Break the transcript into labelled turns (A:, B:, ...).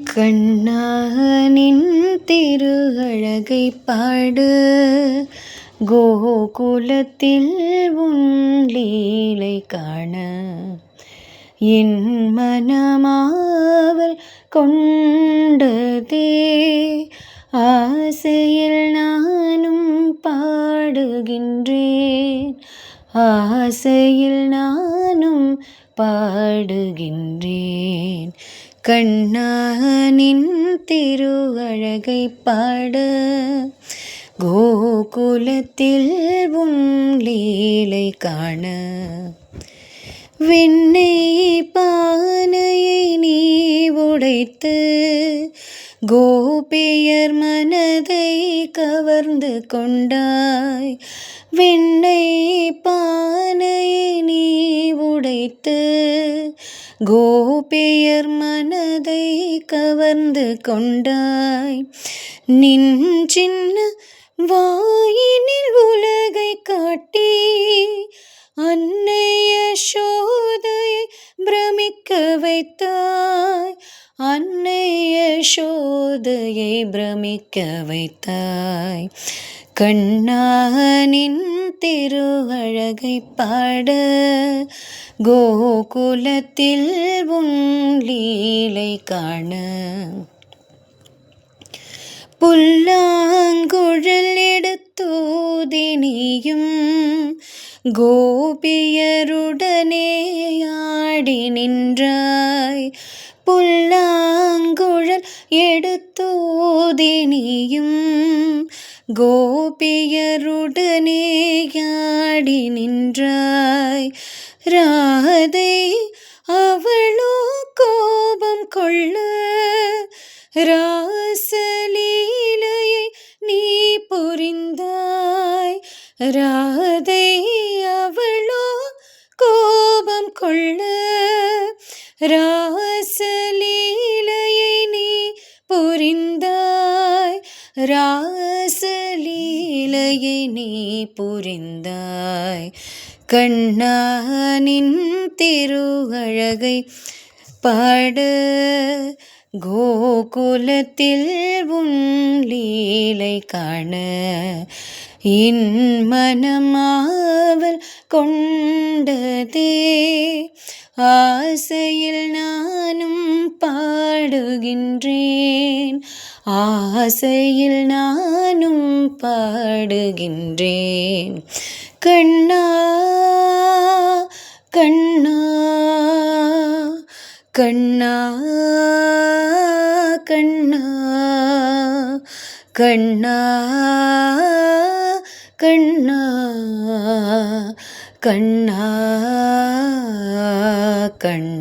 A: கண்ணா நின் திரு அழகை பாடு, கோகுலத்தில் உன் லீலை காண. என் மனமாவல் கொண்டதே, ஆசையில் நானும் பாடுகின்றேன். ஆசையில் நானும் பாடுகின்றேன். கண்ணா நின் திரு அழகை பாட, கோகுலத்தில் உன் லீலை காண. வெண்ணெய் பானையை நீ உடைத்து, கோபியர் மனதை கவர்ந்து கொண்டாய். வெண்ணெய் பானையை நீ உடைத்து, கோபியர் மனதை கவர்ந்து கொண்டாய். நின் சின்ன வாயினில் உலகை காட்டி, அன்னை யசோதையை பிரமிக்க வைத்தாய். அன்னை யசோதையை பிரமிக்க வைத்தாய். கண்ணா நின் திரு அழகை பாட, கோகுலத்தில் உன் லீலை காண. புல்லாங்குழல் எடுத்தூதி நீயும் கோபியருடனே ஆடி நின்றாய். புல்லாங்குழல் எடுத்தூதி நீயும் கோபியருடனே ஆடி நின்றாய். ராதை அவளோ கோபம் கொள்ள, ராசலீலையை நீ புரிந்தாய். ராதை அவளோ கோபம் கொள்ள, ராசலீலையை நீ புரிந்தாய். ராசலீலையை நீ புரிந்தாய். கண்ணா நின் திரு அழகை பாட, கோகுலத்தில் உன் லீலை காண. என் மனமாவல் கொண்டதே, ஆசையில் நானும் பாடுகின்றேன். ஆசையில் நானும் பாடுகின்றேன். கண்ணா கண்ணா கண்ணா கண்ணா கண்ணா கண்ணா கண்ணா கண்ணா.